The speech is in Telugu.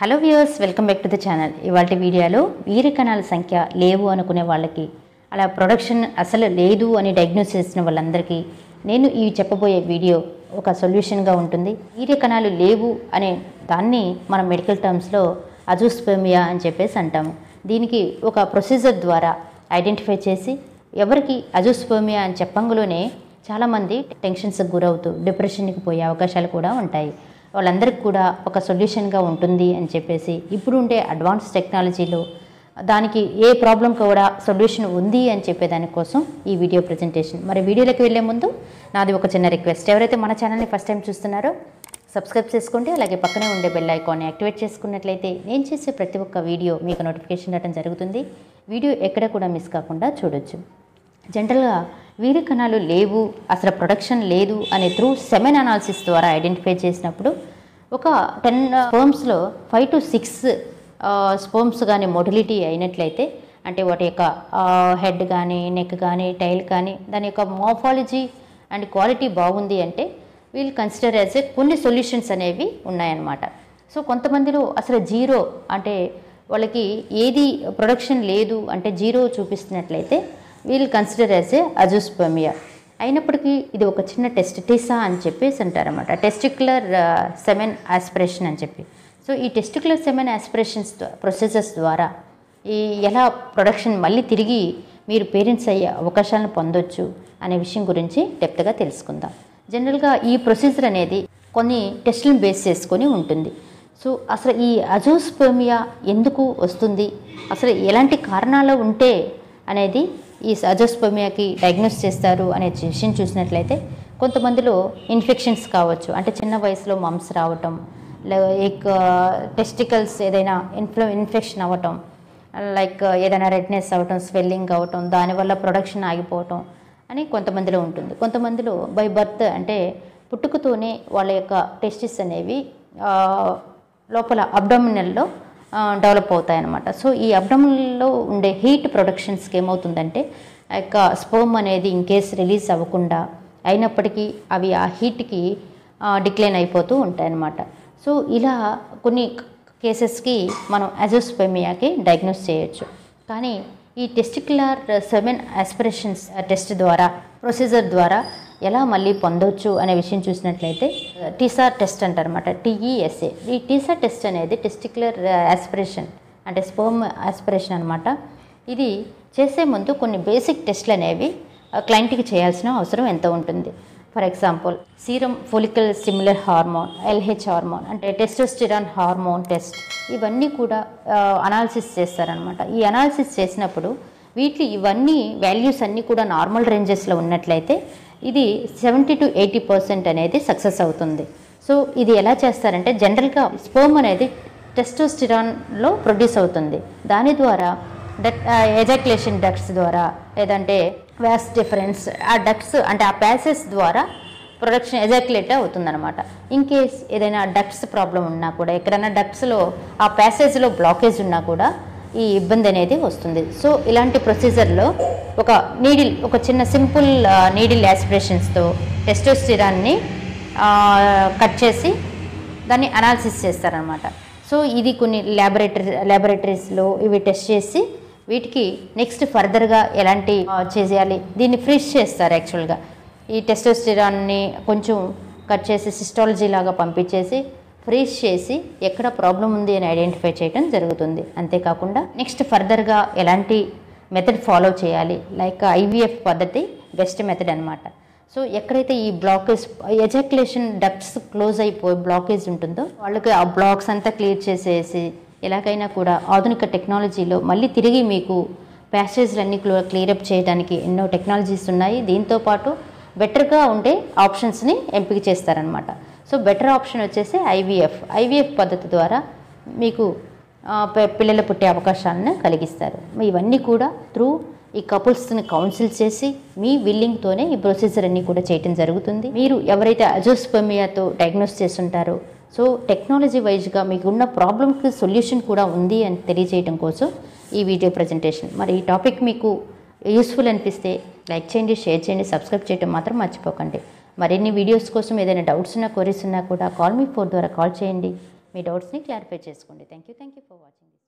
Hello viewers, welcome back to the channel. ఇవాళ వీడియోలో వీర్యకణాల సంఖ్య లేవు అనుకునే వాళ్ళకి, అలా ప్రొడక్షన్ అసలు లేదు అని డయాగ్నోస్ చేసిన వాళ్ళందరికీ నేను ఈ చెప్పబోయే వీడియో ఒక సొల్యూషన్గా ఉంటుంది. వీర్యకణాలు లేవు అనే దాన్ని మనం మెడికల్ టర్మ్స్లో అజూస్పెర్మియా అని చెప్పేసి అంటాము. దీనికి ఒక ప్రొసీజర్ ద్వారా ఐడెంటిఫై చేసి ఎవరికి అజూస్పెర్మియా అని చెప్పంగానే చాలామంది టెన్షన్స్కి గురవుతూ డిప్రెషన్కి పోయే అవకాశాలు కూడా ఉంటాయి. వాళ్ళందరికీ కూడా ఒక సొల్యూషన్గా ఉంటుంది అని చెప్పేసి ఇప్పుడు ఉండే అడ్వాన్స్ టెక్నాలజీలో దానికి ఏ ప్రాబ్లం కూడా సొల్యూషన్ ఉంది అని చెప్పేదానికోసం ఈ వీడియో ప్రజెంటేషన్. మరి వీడియోలోకి వెళ్ళే ముందు నాది ఒక చిన్న రిక్వెస్ట్. ఎవరైతే మన ఛానల్ని ఫస్ట్ టైం చూస్తున్నారో సబ్స్క్రైబ్ చేసుకోండి. అలాగే పక్కనే ఉండే బెల్ ఐకాన్ని యాక్టివేట్ చేసుకున్నట్లయితే నేను చేసే ప్రతి ఒక్క వీడియో మీకు నోటిఫికేషన్ రావడం జరుగుతుంది. వీడియో ఎక్కడ కూడా మిస్ కాకుండా చూడొచ్చు. జనరల్గా వీర్యకణాలు లేవు, అసలు ప్రొడక్షన్ లేదు అనే త్రూ సెమెన్ అనాలిసిస్ ద్వారా ఐడెంటిఫై చేసినప్పుడు ఒక 10 స్పర్మ్స్లో 5 to 6 స్పర్మ్స్ కానీ మొటిలిటీ అయినట్లయితే, అంటే వాటి యొక్క హెడ్ కానీ నెక్ కానీ టైల్ కానీ దాని యొక్క మోర్ఫాలజీ అండ్ క్వాలిటీ బాగుంది అంటే వీళ్ళు కన్సిడర్ యాజ్ కొన్ని సొల్యూషన్స్ అనేవి ఉన్నాయన్నమాట. సో కొంతమందిలో అసలు జీరో, అంటే వాళ్ళకి ఏది ప్రొడక్షన్ లేదు అంటే జీరో చూపిస్తున్నట్లయితే వీళ్ళు కన్సిడర్ యాజ్ అజూస్పెర్మియా. అయినప్పటికీ ఇది ఒక చిన్న టెస్ట్, టీసా అని చెప్పేసి అంటారన్నమాట, టెస్టిక్యులర్ సెమెన్ ఆస్పిరేషన్ అని చెప్పి. సో ఈ టెస్టిక్యులర్ సెమెన్ ఆస్పిరేషన్స్ ప్రొసీజర్స్ ద్వారా ఈ ఎలా ప్రొడక్షన్ మళ్ళీ తిరిగి మీరు పేరెంట్స్ అయ్యే అవకాశాలను పొందొచ్చు అనే విషయం గురించి డెప్త్గా తెలుసుకుందాం. జనరల్గా ఈ ప్రొసీజర్ అనేది కొన్ని టెస్టులను బేస్ చేసుకొని ఉంటుంది. సో అసలు ఈ అజూస్పెర్మియా ఎందుకు వస్తుంది, అసలు ఎలాంటి కారణాలు ఉంటే అనేది ఈ అజూస్పెర్మియాకి డయాగ్నోస్ చేస్తారు అనే విషయం చూసినట్లయితే, కొంతమందిలో ఇన్ఫెక్షన్స్ కావచ్చు, అంటే చిన్న వయసులో మమ్స్ రావటం, లైక్ టెస్టికల్స్ ఏదైనా ఇన్ఫెక్షన్ అవ్వటం, లైక్ ఏదైనా రెడ్నెస్ అవ్వటం, స్వెల్లింగ్ అవ్వటం, దానివల్ల ప్రొడక్షన్ ఆగిపోవటం అని కొంతమందిలో ఉంటుంది. కొంతమందిలో బై బర్త్, అంటే పుట్టుకతోనే వాళ్ళ యొక్క టెస్టిస్ అనేవి లోపల అబ్డామినల్లో డెవలప్ అవుతాయన్నమాట. సో ఈ అబ్డామినల్లో ఉండే హీట్ ప్రొడక్షన్స్కి ఏమవుతుందంటే, ఆ యొక్క స్పర్మ్ అనేది ఇన్ కేస్ రిలీజ్ అవ్వకుండా అయినప్పటికీ అవి ఆ హీట్కి డిక్లైన్ అయిపోతూ ఉంటాయన్నమాట. సో ఇలా కొన్ని కేసెస్కి మనం అజూస్పెర్మియాకి డయాగ్నోస్ చేయొచ్చు. కానీ ఈ టెస్టిక్యులర్ సెమెన్ ఆస్పిరేషన్స్ టెస్ట్ ద్వారా, ప్రొసీజర్ ద్వారా ఎలా మళ్ళీ పొందవచ్చు అనే విషయం చూసినట్లయితే టీసా టెస్ట్ అంటారన్నమాట, TESA. ఈ టీసా టెస్ట్ అనేది టెస్టిక్యులర్ ఆస్పిరేషన్ అంటే స్పర్మ్ ఆస్పిరేషన్ అనమాట. ఇది చేసే ముందు కొన్ని బేసిక్ టెస్ట్లు అనేవి క్లయింట్కి చేయాల్సిన అవసరం ఎంత ఉంటుంది. For example serum follicle stimulating hormone, LH hormone, అంటే టెస్టోస్టెరాన్ హార్మోన్ టెస్ట్, ఇవన్నీ కూడా అనాలిసిస్ చేస్తారనమాట. ఈ అనాలిసిస్ చేసినప్పుడు ఇవన్నీ వాల్యూస్ అన్నీ కూడా నార్మల్ రేంజెస్లో ఉన్నట్లయితే ఇది 70 to 80% అనేది సక్సెస్ అవుతుంది. సో ఇది ఎలా చేస్తారంటే, జనరల్గా స్పర్మ్ అనేది టెస్టోస్టెరాన్లో ప్రొడ్యూస్ అవుతుంది. దాని ద్వారా ఎజాక్యులేషన్ డక్ట్స్ ద్వారా, లేదంటే వ్యాస్ డిఫరెన్స్, ఆ డక్ట్స్ అంటే ఆ ప్యాసెస్ ద్వారా ప్రొడక్షన్ ఎజాక్యులేట్ అవుతుందన్నమాట. ఇన్ కేస్ ఏదైనా డక్ట్స్ ప్రాబ్లం ఉన్నా కూడా, ఎక్కడైనా డక్ట్స్లో ఆ ప్యాసేజ్లో బ్లాకేజ్ ఉన్నా కూడా ఈ ఇబ్బంది అనేది వస్తుంది. సో ఇలాంటి ప్రొసీజర్లో ఒక చిన్న సింపుల్ నీడిల్ యాస్పిరేషన్స్తో టెస్టోస్టెరాన్ని కట్ చేసి దాన్ని అనాలిసిస్ చేస్తారనమాట. సో ఇది కొన్ని ల్యాబొరేటరీస్లో ఇవి టెస్ట్ చేసి వీటికి నెక్స్ట్ ఫర్దర్గా ఎలాంటి చేయాలి, దీన్ని ఫ్రీజ్ చేస్తారు. యాక్చువల్గా ఈ టెస్టోస్టెరాన్ని కొంచెం కట్ చేసి సిస్టాలజీ లాగా పంపించేసి ఫ్రీజ్ చేసి ఎక్కడ ప్రాబ్లం ఉంది అని ఐడెంటిఫై చేయడం జరుగుతుంది. అంతేకాకుండా నెక్స్ట్ ఫర్దర్గా ఎలాంటి మెథడ్ ఫాలో చేయాలి, లైక్ IVF పద్ధతి బెస్ట్ మెథడ్ అనమాట. సో ఎక్కడైతే ఈ బ్లాకేజ్, ఎజాక్యులేషన్ డక్ట్స్ క్లోజ్ అయిపోయి బ్లాకేజ్ ఉంటుందో వాళ్ళకి ఆ బ్లాక్స్ అంతా క్లియర్ చేసేసి, ఎలాగైనా కూడా ఆధునిక టెక్నాలజీలో మళ్ళీ తిరిగి మీకు ప్యాసేజ్లన్నీ క్లియరప్ చేయడానికి ఎన్నో టెక్నాలజీస్ ఉన్నాయి. దీంతోపాటు బెటర్గా ఉండే ఆప్షన్స్ని ఎంపిక చేస్తారనమాట. సో బెటర్ ఆప్షన్ వచ్చేసి IVF పద్ధతి ద్వారా మీకు పిల్లలు పుట్టే అవకాశాలను కలిగిస్తారు. ఇవన్నీ కూడా త్రూ ఈ కపుల్స్ని కౌన్సిల్ చేసి మీ విల్లింగ్తోనే ఈ ప్రొసీజర్ అన్నీ కూడా చేయడం జరుగుతుంది. మీరు ఎవరైతే అజూస్పెర్మియాతో డయాగ్నోస్ చేస్తుంటారో, సో టెక్నాలజీ వైజ్గా మీకు ఉన్న ప్రాబ్లమ్కి సొల్యూషన్ కూడా ఉంది అని తెలియజేయడం కోసం ఈ వీడియో ప్రజెంటేషన్. మరి ఈ టాపిక్ మీకు యూస్ఫుల్ అనిపిస్తే లైక్ చేయండి, షేర్ చేయండి, సబ్స్క్రైబ్ చేయడం మాత్రం మర్చిపోకండి. మరిన్ని వీడియోస్ కోసం ఏదైనా డౌట్స్ ఉన్నా, క్వరీస్ ఉన్నా కూడా కాల్ మీ 4 ద్వారా కాల్ చేయండి. మీ డౌట్స్ని క్లారిఫై చేసుకోండి. Thank you for watching this.